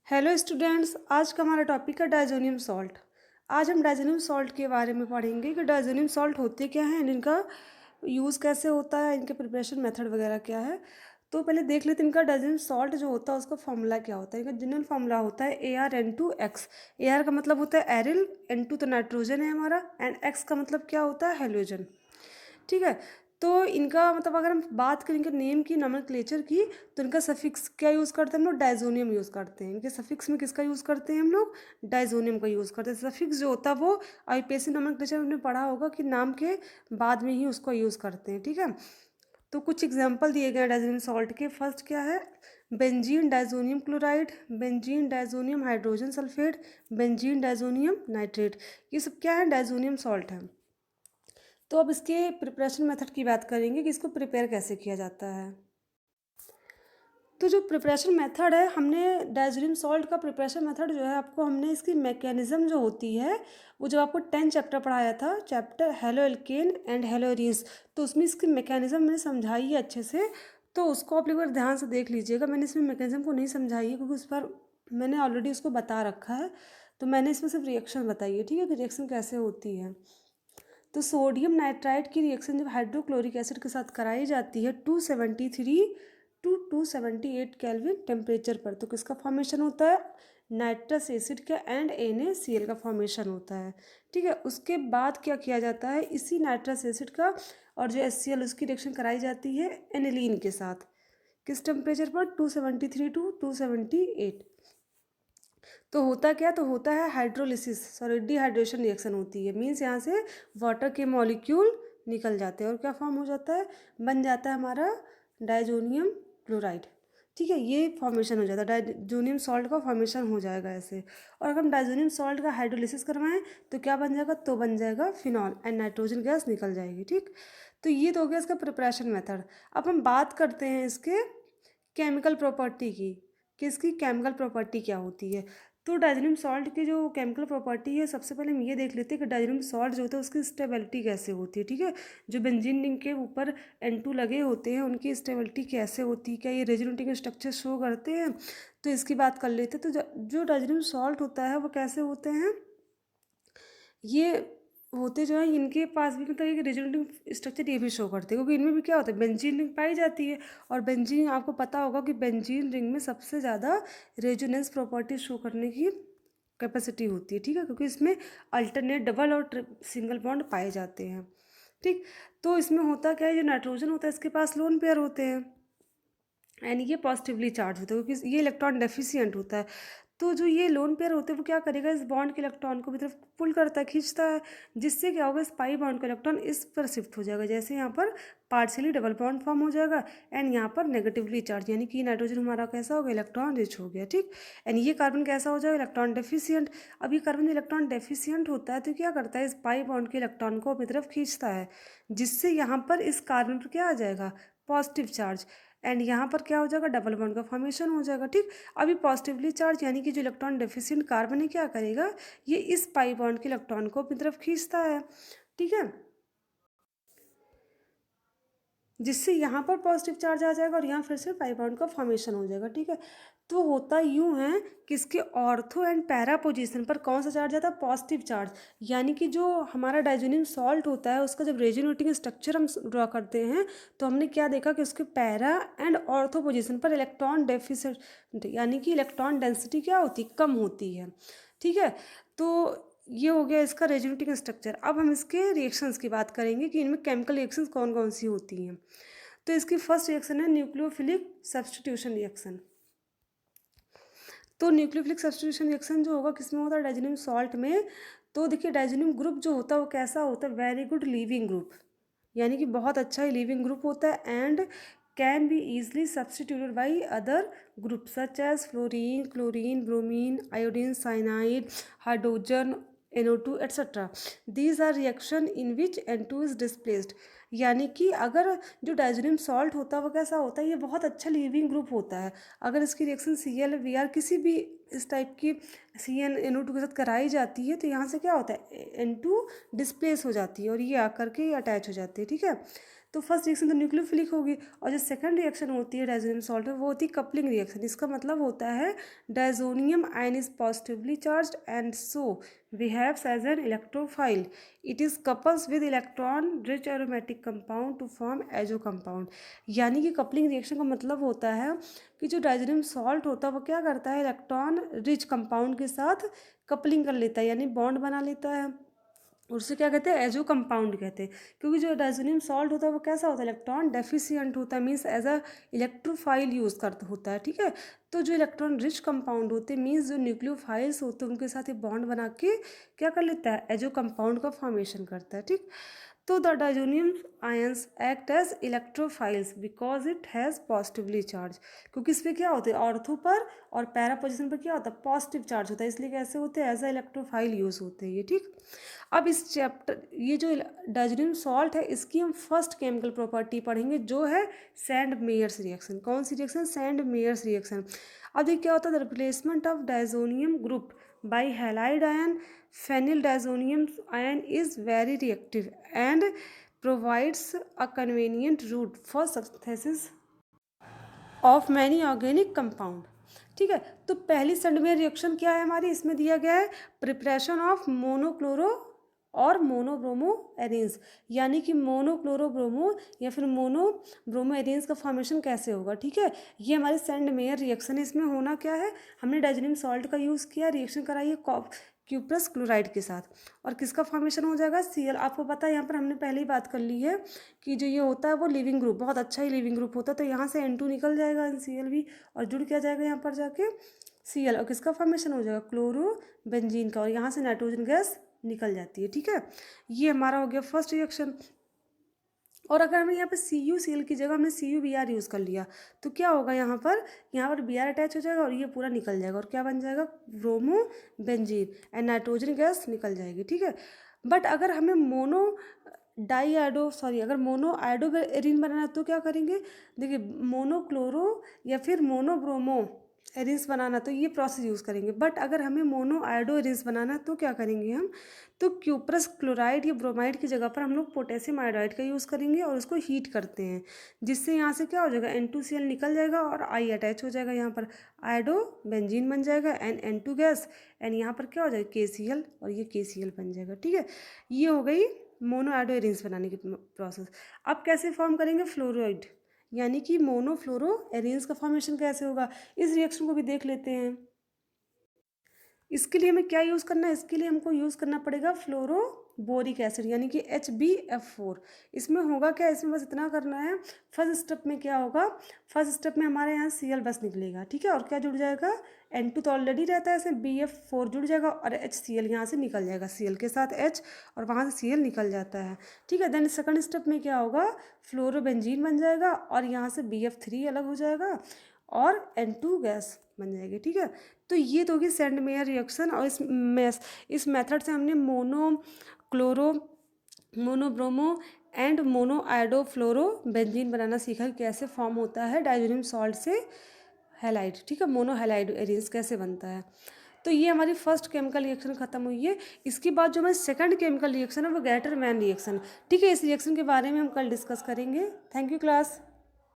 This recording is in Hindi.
हेलो स्टूडेंट्स, आज का हमारा टॉपिक है डायज़ोनियम सॉल्ट। आज हम डायज़ोनियम सॉल्ट के बारे में पढ़ेंगे कि डायज़ोनियम सॉल्ट होते क्या हैं, इनका यूज़ कैसे होता है, इनके प्रिपरेशन मेथड वगैरह क्या है। तो पहले देख लेते हैं इनका डायज़ोनियम सॉल्ट जो होता है उसका फॉर्मूला क्या होता है। इनका जनरल फॉर्मूला होता है ArN2X। AR का मतलब होता है एरिल, N2 तो नाइट्रोजन है हमारा, एंड X का मतलब क्या होता है, हेलोजन। ठीक है। तो इनका मतलब अगर हम बात करें इनके नेम की, नोमेनक्लेचर की, तो इनका सफिक्स क्या यूज़ करते हैं हम लोग, डायज़ोनियम यूज़ करते हैं। इनके सफिक्स में किसका यूज़ करते हैं हम लोग, डायज़ोनियम का यूज़ करते हैं। सफिक्स जो होता है वो आईपीएससी नोमेनक्लेचर में पढ़ा होगा कि नाम के बाद में ही उसको यूज़ करते हैं। ठीक है। तो कुछ एग्जाम्पल दिए गए हैं डायज़ोनियम सॉल्ट के। फर्स्ट क्या है, benzene diazonium chloride, benzene diazonium hydrogen sulphate, benzene diazonium nitrate. ये सब क्या है, डायज़ोनियम सॉल्ट है। तो अब इसके प्रिपरेशन मेथड की बात करेंगे कि इसको प्रिपेयर कैसे किया जाता है। तो जो प्रिपरेशन मेथड है, हमने डायज़ोनियम सॉल्ट का प्रिपरेशन मेथड जो है आपको हमने इसकी मैकेनिज़्म जो होती है वो जब आपको 10 चैप्टर पढ़ाया था, chapter halo alkane and hello arenes, तो उसमें इसकी मैकेनिज़्म मैंने समझाई है अच्छे से। तो उसको आप एक बार ध्यान से देख लीजिएगा। मैंने इसमें मैकेनिज़्म को नहीं समझाई है क्योंकि उस पर मैंने ऑलरेडी उसको बता रखा है। तो मैंने इसमें सिर्फ रिएक्शन बताई है, ठीक है, कि रिएक्शन कैसे होती है। तो सोडियम नाइट्राइड की रिएक्शन जब हाइड्रोक्लोरिक एसिड के साथ कराई जाती है 273 टू 278 केल्विन टेम्परेचर पर, तो किसका फॉर्मेशन होता है, नाइट्रस एसिड का एंड NaCl का फॉर्मेशन होता है। ठीक है। उसके बाद क्या किया जाता है, इसी नाइट्रस एसिड का और जो HCl उसकी रिएक्शन कराई जाती है एनिलीन के साथ, किस टेम्परेचर पर, 273 टू 278। तो होता क्या, तो होता है हाइड्रोलिसिस, सॉरी डिहाइड्रेशन रिएक्शन होती है। मीन्स यहाँ से वाटर के मॉलिक्यूल निकल जाते हैं और क्या फॉर्म हो जाता है, बन जाता है हमारा डायजोनियम क्लोराइड। ठीक है, ये फॉर्मेशन हो जाता है, डायजोनियम सॉल्ट का फॉर्मेशन हो जाएगा ऐसे। और अगर हम डायजोनियम सॉल्ट का हाइड्रोलिसिस करवाएं तो क्या बन जाएगा, तो बन जाएगा फिनॉल एंड नाइट्रोजन गैस निकल जाएगी। ठीक। तो ये तो हो गया इसका प्रिपरेशन मेथड। अब हम बात करते हैं इसके केमिकल प्रॉपर्टी की, कि इसकी केमिकल प्रॉपर्टी क्या होती है। तो डायज़ोनियम सॉल्ट की जो केमिकल प्रॉपर्टी है, सबसे पहले हम ये देख लेते हैं कि डायज़ोनियम सॉल्ट जो होता है उसकी स्टेबिलिटी कैसे होती है। ठीक है। जो बेंजीन रिंग के ऊपर N2 लगे होते हैं उनकी स्टेबिलिटी कैसे होती है, क्या ये रेजोनेटिंग स्ट्रक्चर शो करते हैं, तो इसकी बात कर लेते हैं। तो जो डायज़ोनियम सॉल्ट होता है वो कैसे होते हैं, ये होते जो है इनके पास भी मतलब एक रेजोनेटिंग स्ट्रक्चर ये भी शो करते हैं, क्योंकि इनमें भी क्या होता है, बेंजीन रिंग पाई जाती है। और बेंजीन आपको पता होगा कि बेंजीन रिंग में सबसे ज़्यादा रेजोनेंस प्रॉपर्टी शो करने की कैपेसिटी होती है। ठीक है, क्योंकि इसमें अल्टरनेट डबल और सिंगल बॉन्ड पाए जाते हैं। ठीक। तो इसमें होता क्या है, जो नाइट्रोजन होता है इसके पास लोन पेयर होते हैं एंड ये पॉजिटिवली चार्ज होता है क्योंकि ये इलेक्ट्रॉन डेफिशिएंट होता है। तो जो ये लोन पेयर होते हैं वो क्या करेगा, इस बॉन्ड के इलेक्ट्रॉन को भी तरफ पुल करता है, खींचता है, जिससे क्या होगा, इस पाई बॉन्ड का इलेक्ट्रॉन इस पर शिफ्ट हो जाएगा। जैसे यहाँ पर पार्शियली डबल बॉन्ड फॉर्म हो जाएगा एंड यहाँ पर नेगेटिवली चार्ज, यानी कि नाइट्रोजन हमारा कैसा हो गया, इलेक्ट्रॉन रिच हो गया। ठीक। एंड ये कार्बन कैसा हो जाएगा, इलेक्ट्रॉन डेफिशिएंट। अब ये कार्बन इलेक्ट्रॉन डेफिशिएंट होता है तो क्या करता है, इस पाई बॉन्ड के इलेक्ट्रॉन को अपनी तरफ खींचता है, जिससे यहाँ पर इस कार्बन पर क्या आ जाएगा, पॉजिटिव चार्ज। एंड यहाँ पर क्या हो जाएगा, डबल बॉन्ड का फॉर्मेशन हो जाएगा। ठीक। अभी पॉजिटिवली चार्ज यानी कि जो इलेक्ट्रॉन डेफिशिएंट कार्बन है क्या करेगा, ये इस पाई बॉन्ड के इलेक्ट्रॉन को अपनी तरफ खींचता है। ठीक है, जिससे यहाँ पर पॉजिटिव चार्ज आ जाएगा और यहाँ फिर से पाई बॉन्ड का फॉर्मेशन हो जाएगा। ठीक है। तो होता यूँ है कि इसके ऑर्थो एंड पैरा पोजीशन पर कौन सा चार्ज आता है, पॉजिटिव चार्ज। यानी कि जो हमारा डायजोनियम सॉल्ट होता है उसका जब रेजोनेटिंग स्ट्रक्चर हम ड्रॉ करते हैं तो हमने क्या देखा कि उसके पैरा एंड ऑर्थो पोजीशन पर इलेक्ट्रॉन डेफिसिट यानी कि इलेक्ट्रॉन डेंसिटी क्या होती है, कम होती है। ठीक है। तो ये हो गया इसका रेजोनेटिंग स्ट्रक्चर। अब हम इसके रिएक्शंस की बात करेंगे कि इनमें केमिकल रिएक्शंस कौन कौन सी होती हैं। तो इसकी फर्स्ट रिएक्शन है न्यूक्लियोफिलिक सब्स्टिट्यूशन रिएक्शन। तो न्यूक्लियोफिलिक सब्स्टिट्यूशन रिएक्शन जो होगा किसमें होता है, डायजोनियम सॉल्ट में। तो देखिए डायजोनियम ग्रुप जो होता है वो कैसा होता है, वेरी गुड लिविंग ग्रुप, यानी कि बहुत अच्छा ही लिविंग ग्रुप होता है and can be easily substituted by other group such as fluorine, chlorine, bromine, iodine, cyanide, hydrogen, NO2 etcetera. These are reaction in which N2 is displaced. यानी कि अगर जो डायजोनियम सॉल्ट होता है वो कैसा होता है, ये बहुत अच्छा लिविंग ग्रुप होता है। अगर इसकी रिएक्शन ClVr किसी भी इस टाइप की CnNO2 के साथ कराई जाती है तो यहाँ से क्या होता है, N2 डिस्प्लेस हो जाती है और ये आकर के अटैच हो जाती है। ठीक है। तो फर्स्ट रिएक्शन तो न्यूक्लियोफिलिक होगी, और जो सेकंड रिएक्शन होती है डायजोनियम सॉल्ट में वो होती है कपलिंग रिएक्शन। इसका मतलब होता है diazonium ion is positively charged and so behaves as an electrophile. It is couples with electron rich aromatic compound to form azo compound. यानी कि कपलिंग रिएक्शन का मतलब होता है कि जो डायजोनियम सॉल्ट होता है वो क्या करता है, इलेक्ट्रॉन रिच कंपाउंड के साथ कपलिंग कर लेता है, यानी बॉन्ड बना लेता है, और उसे क्या कहते हैं, एजो कंपाउंड कहते हैं। क्योंकि जो डायजोनियम सॉल्ट होता है वो कैसा होता है, इलेक्ट्रॉन डेफिशिएंट होता है, means as a electrophile use करता होता है, ठीक है। तो जो इलेक्ट्रॉन रिच कंपाउंड होते हैं मीन्स जो न्यूक्लियोफाइल्स होते हैं उनके साथ ये बॉन्ड बना के क्या कर लेता है, एजो कंपाउंड का फॉर्मेशन करता है, ठीक। तो the diazonium ions act as electrophiles because it has positively charge. क्योंकि इस पर क्या होता है, ऑर्थो पर और पैरा पोजिशन पर क्या होता है, पॉजिटिव चार्ज होता है, इसलिए कैसे होते हैं, एज अ इलेक्ट्रोफाइल यूज़ होते हैं ये, ठीक। अब इस चैप्टर ये जो डायजोनियम सॉल्ट है इसकी हम फर्स्ट केमिकल प्रॉपर्टी पढ़ेंगे जो है सैंड मेयर्स रिएक्शन। कौन सी रिएक्शन, सैंड मेयर्स रिएक्शन। अब ये क्या होता है, the replacement of diazonium group by halide ion phenyl diazonium ion is very reactive and provides a convenient route for synthesis of many organic compound, ठीक है। तो पहली सैंड मेयर रिएक्शन क्या है हमारी, इसमें दिया गया है प्रिपरेशन ऑफ मोनोक्लोरो और मोनोब्रोमो एरेंस, यानी कि मोनोक्लोरोब्रोमो या फिर मोनोब्रोमो एरेंस का फॉर्मेशन कैसे होगा, ठीक है। ये हमारी सैंड मेयर रिएक्शन है। इसमें होना क्या है, हमने डायजोनियम सॉल्ट का यूज़ किया, रिएक्शन कराई है क्यूप्रस क्लोराइड के साथ, और किसका फॉर्मेशन हो जाएगा, Cl। आपको पता है यहाँ पर हमने पहले ही बात कर ली है कि जो ये होता है वो लिविंग ग्रुप, बहुत अच्छा ही लिविंग ग्रुप होता है, तो यहाँ से N2 निकल जाएगा Cl भी, और जुड़ क्या जाएगा यहाँ पर जाके Cl, और किसका फॉर्मेशन हो जाएगा, क्लोरो बेंजीन का, और यहाँ से नाइट्रोजन गैस निकल जाती है, ठीक है। ये हमारा हो गया फर्स्ट रिएक्शन। और अगर हमें यहाँ पे CuCl की जगह हमने CuBr यूज़ कर लिया तो क्या होगा, यहाँ पर Br अटैच हो जाएगा और ये पूरा निकल जाएगा, और क्या बन जाएगा, bromo benzene and nitrogen gas निकल जाएगी, ठीक है। बट अगर हमें अगर मोनो आयोडो एरीन बनाना है तो क्या करेंगे, देखिए मोनोक्लोरो या फिर मोनोब्रोमो एरिन्स बनाना तो ये प्रोसेस यूज़ करेंगे। बट अगर हमें मोनो आयोडो एरिन्स बनाना है तो क्या करेंगे हम, तो क्यूप्रस क्लोराइड या ब्रोमाइड की जगह पर हम लोग पोटेशियम आयोडाइड का यूज़ करेंगे और उसको हीट करते हैं, जिससे यहाँ से क्या हो जाएगा, N2Cl निकल जाएगा और I अटैच हो जाएगा, यहाँ पर आयोडो बेंजीन बन जाएगा एंड N2 गैस, एंड यहाँ पर क्या हो जाएगा KCl, और ये KCl बन जाएगा, ठीक है। ये हो गई मोनो आयोडो एरिन्स बनाने की प्रोसेस। अब कैसे फॉर्म करेंगे फ्लोराइड, यानी कि मोनोफ्लोरो एरेंस का फॉर्मेशन कैसे होगा, इस रिएक्शन को भी देख लेते हैं। इसके लिए हमें क्या यूज़ करना है, इसके लिए हमको यूज़ करना पड़ेगा फ्लोरोबोरिक एसिड, यानी कि HbF4। इसमें होगा क्या, इसमें बस इतना करना है, फर्स्ट स्टेप में क्या होगा, फर्स्ट स्टेप में हमारे यहाँ Cl बस निकलेगा, ठीक है, और क्या जुड़ जाएगा, N2 तो ऑलरेडी रहता है, ऐसे BF4 जुड़ जाएगा और HCl यहाँ से निकल जाएगा, Cl के साथ H और वहाँ से Cl निकल जाता है, ठीक है। देन सेकंड स्टेप में क्या होगा, फ्लोरोबेंजीन बन जाएगा और यहाँ से BF3 अलग हो जाएगा और N2 गैस बन जाएगी, ठीक है। तो ये तो होगी सैंड मेयर रिएक्शन, और इस मेथड से हमने monochloro monobromo and mono iodo fluoro benzene बनाना सीखा, कैसे फॉर्म होता है डायजोनियम सॉल्ट से हैलाइड, ठीक है, मोनो हैलाइड एरेंस कैसे बनता है। तो ये हमारी फर्स्ट केमिकल रिएक्शन खत्म हुई है। इसके बाद जो हमारी सेकंड केमिकल रिएक्शन है वो गैटर मैन रिएक्शन, ठीक है। इस रिएक्शन के बारे में हम कल डिस्कस करेंगे। Thank you class.